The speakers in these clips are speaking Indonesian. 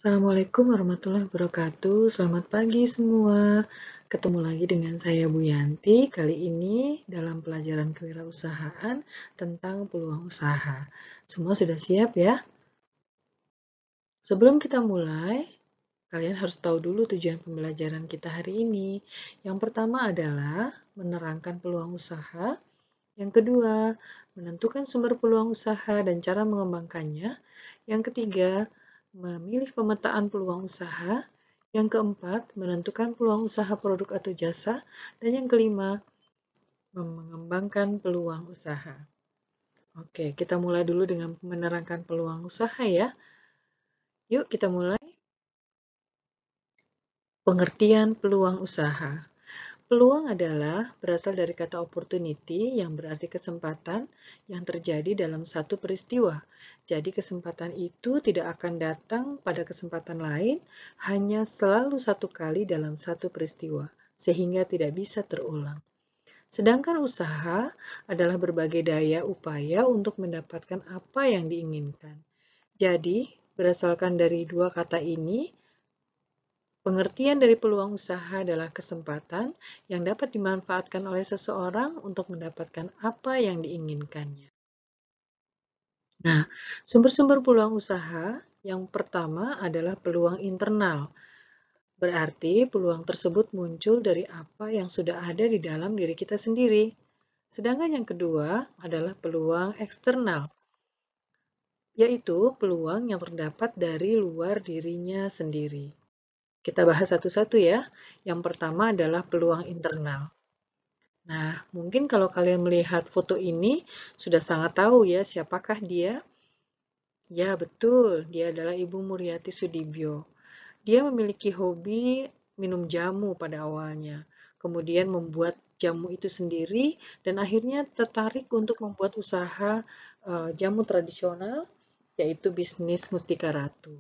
Assalamualaikum warahmatullahi wabarakatuh. Selamat pagi semua. Ketemu lagi dengan saya Bu Yanti. Kali ini dalam pelajaran kewirausahaan tentang peluang usaha. Semua sudah siap ya? Sebelum kita mulai, kalian harus tahu dulu tujuan pembelajaran kita hari ini. Yang pertama adalah menerangkan peluang usaha. Yang kedua, menentukan sumber peluang usaha dan cara mengembangkannya. Yang ketiga, memilih pemetaan peluang usaha. Yang keempat, menentukan peluang usaha produk atau jasa. Dan yang kelima, mengembangkan peluang usaha. Oke, kita mulai dulu dengan menerangkan peluang usaha ya. Yuk kita mulai. Pengertian peluang usaha. Peluang adalah berasal dari kata opportunity yang berarti kesempatan yang terjadi dalam satu peristiwa. Jadi kesempatan itu tidak akan datang pada kesempatan lain, hanya selalu satu kali dalam satu peristiwa, sehingga tidak bisa terulang. Sedangkan usaha adalah berbagai daya upaya untuk mendapatkan apa yang diinginkan. Jadi, berdasarkan dari dua kata ini, pengertian dari peluang usaha adalah kesempatan yang dapat dimanfaatkan oleh seseorang untuk mendapatkan apa yang diinginkannya. Nah, sumber-sumber peluang usaha yang pertama adalah peluang internal. Berarti peluang tersebut muncul dari apa yang sudah ada di dalam diri kita sendiri. Sedangkan yang kedua adalah peluang eksternal, yaitu peluang yang terdapat dari luar dirinya sendiri. Kita bahas satu-satu ya. Yang pertama adalah peluang internal. Nah, mungkin kalau kalian melihat foto ini, sudah sangat tahu ya siapakah dia. Ya, betul, dia adalah Ibu Muriati Sudibyo. Dia memiliki hobi minum jamu pada awalnya, kemudian membuat jamu itu sendiri, dan akhirnya tertarik untuk membuat usaha jamu tradisional, yaitu bisnis Mustika Ratu.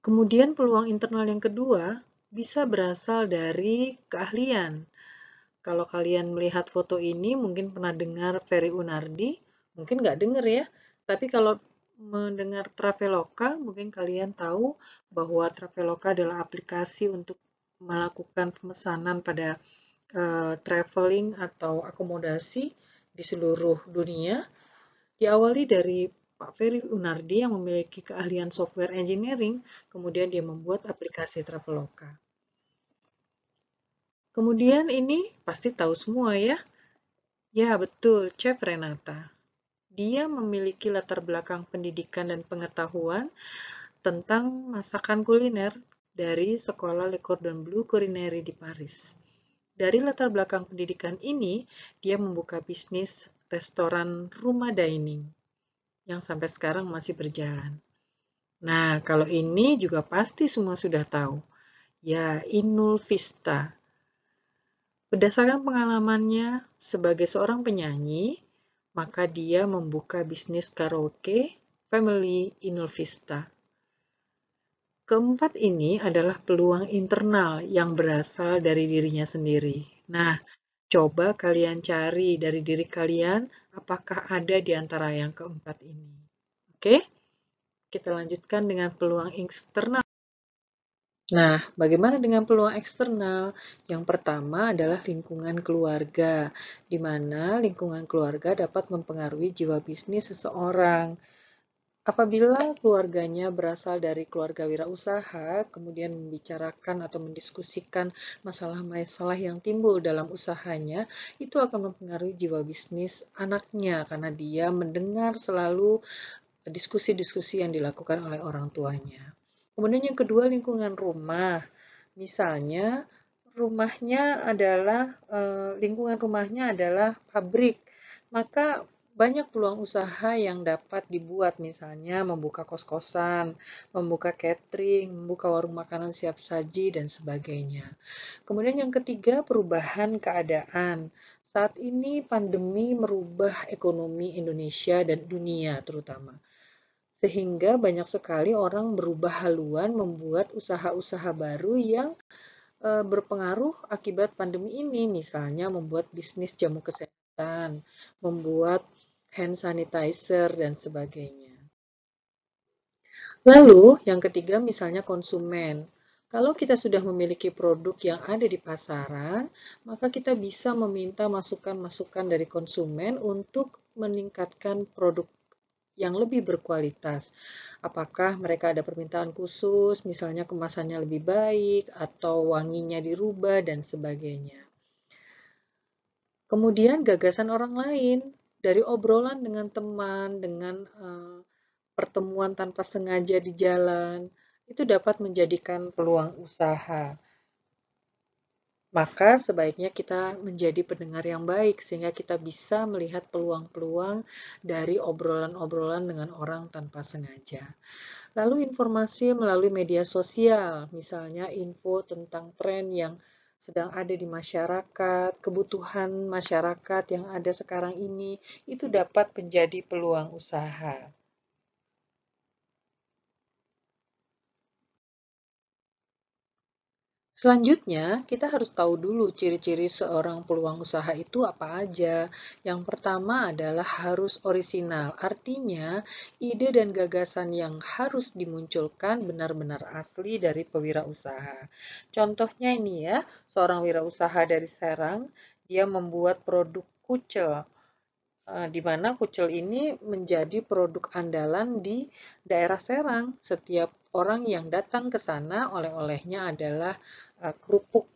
Kemudian peluang internal yang kedua bisa berasal dari keahlian. Kalau kalian melihat foto ini, mungkin pernah dengar Ferry Unardi, mungkin nggak dengar ya, tapi kalau mendengar Traveloka, mungkin kalian tahu bahwa Traveloka adalah aplikasi untuk melakukan pemesanan pada traveling atau akomodasi di seluruh dunia. Diawali dari Pak Ferry Unardi yang memiliki keahlian software engineering, kemudian dia membuat aplikasi Traveloka. Kemudian ini pasti tahu semua ya. Ya, betul, Chef Renata. Dia memiliki latar belakang pendidikan dan pengetahuan tentang masakan kuliner dari Sekolah Le Cordon Bleu Culinary di Paris. Dari latar belakang pendidikan ini, dia membuka bisnis restoran rumah dining yang sampai sekarang masih berjalan. Nah, kalau ini juga pasti semua sudah tahu. Ya, Inul Vista. Berdasarkan pengalamannya sebagai seorang penyanyi, maka dia membuka bisnis karaoke Family Inul Vista. Keempat ini adalah peluang internal yang berasal dari dirinya sendiri. Nah, coba kalian cari dari diri kalian apakah ada di antara yang keempat ini. Oke, kita lanjutkan dengan peluang eksternal. Nah, bagaimana dengan peluang eksternal? Yang pertama adalah lingkungan keluarga, di mana lingkungan keluarga dapat mempengaruhi jiwa bisnis seseorang. Apabila keluarganya berasal dari keluarga wirausaha, kemudian membicarakan atau mendiskusikan masalah-masalah yang timbul dalam usahanya, itu akan mempengaruhi jiwa bisnis anaknya karena dia mendengar selalu diskusi-diskusi yang dilakukan oleh orang tuanya. Kemudian yang kedua, lingkungan rumah. Misalnya, lingkungan rumahnya adalah pabrik, maka banyak peluang usaha yang dapat dibuat, misalnya membuka kos-kosan, membuka catering, membuka warung makanan siap saji, dan sebagainya. Kemudian yang ketiga, perubahan keadaan. Saat ini pandemi merubah ekonomi Indonesia dan dunia terutama. Sehingga banyak sekali orang berubah haluan membuat usaha-usaha baru yang berpengaruh akibat pandemi ini. Misalnya membuat bisnis jamu kesehatan, membuat hand sanitizer, dan sebagainya. Lalu, yang ketiga misalnya konsumen. Kalau kita sudah memiliki produk yang ada di pasaran, maka kita bisa meminta masukan-masukan dari konsumen untuk meningkatkan produk yang lebih berkualitas. Apakah mereka ada permintaan khusus, misalnya kemasannya lebih baik, atau wanginya dirubah, dan sebagainya. Kemudian gagasan orang lain, dari obrolan dengan teman, dengan pertemuan tanpa sengaja di jalan, itu dapat menjadikan peluang usaha. Maka sebaiknya kita menjadi pendengar yang baik sehingga kita bisa melihat peluang-peluang dari obrolan-obrolan dengan orang tanpa sengaja. Lalu informasi melalui media sosial, misalnya info tentang tren yang sedang ada di masyarakat, kebutuhan masyarakat yang ada sekarang ini, itu dapat menjadi peluang usaha. Selanjutnya, kita harus tahu dulu ciri-ciri seorang peluang usaha itu apa aja. Yang pertama adalah harus orisinal, artinya ide dan gagasan yang harus dimunculkan benar-benar asli dari pewirausaha. Contohnya ini ya, seorang wirausaha dari Serang, dia membuat produk kucel, di mana kucel ini menjadi produk andalan di daerah Serang. Setiap orang yang datang ke sana, oleh-olehnya adalah kerupuk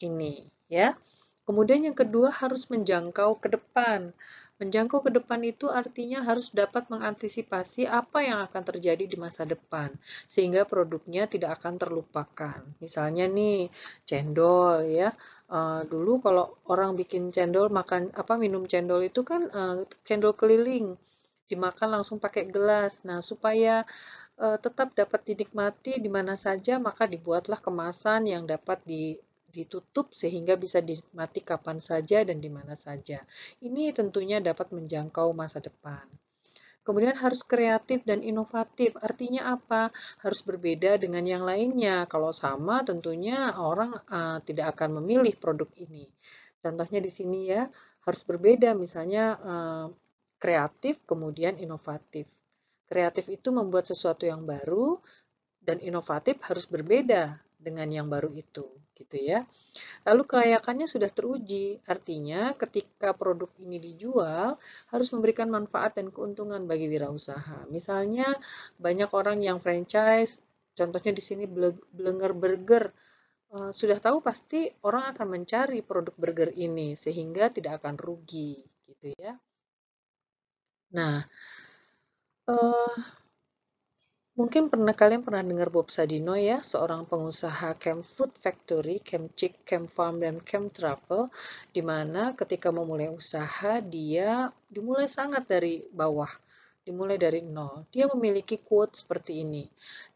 ini, ya. Kemudian yang kedua harus menjangkau ke depan. Menjangkau ke depan itu artinya harus dapat mengantisipasi apa yang akan terjadi di masa depan, sehingga produknya tidak akan terlupakan. Misalnya nih, cendol ya. Dulu kalau orang bikin cendol makan apa minum cendol itu kan cendol keliling dimakan langsung pakai gelas. Nah, supaya tetap dapat dinikmati di mana saja, maka dibuatlah kemasan yang dapat ditutup sehingga bisa dinikmati kapan saja dan di mana saja. Ini tentunya dapat menjangkau masa depan. Kemudian harus kreatif dan inovatif. Artinya apa? Harus berbeda dengan yang lainnya. Kalau sama, tentunya orang tidak akan memilih produk ini. Contohnya di sini ya, harus berbeda. Misalnya kreatif, kemudian inovatif. Kreatif itu membuat sesuatu yang baru, dan inovatif harus berbeda dengan yang baru itu, gitu ya. Lalu kelayakannya sudah teruji, artinya ketika produk ini dijual harus memberikan manfaat dan keuntungan bagi wirausaha. Misalnya banyak orang yang franchise, contohnya di sini Blenger Burger, sudah tahu pasti orang akan mencari produk burger ini sehingga tidak akan rugi, gitu ya. Nah, eh, mungkin kalian pernah dengar Bob Sadino ya, seorang pengusaha camp food factory, camp chick, camp farm, dan camp travel, di mana ketika memulai usaha, dia dimulai sangat dari bawah, dimulai dari nol. Dia memiliki quote seperti ini,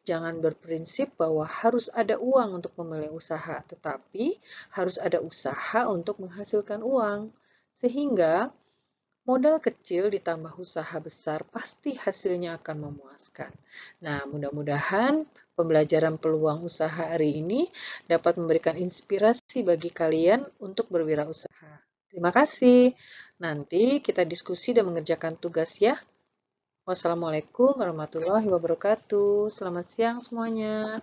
jangan berprinsip bahwa harus ada uang untuk memulai usaha, tetapi harus ada usaha untuk menghasilkan uang. Sehingga modal kecil ditambah usaha besar pasti hasilnya akan memuaskan. Nah, mudah-mudahan pembelajaran peluang usaha hari ini dapat memberikan inspirasi bagi kalian untuk berwirausaha. Terima kasih. Nanti kita diskusi dan mengerjakan tugas ya. Wassalamualaikum warahmatullahi wabarakatuh. Selamat siang semuanya.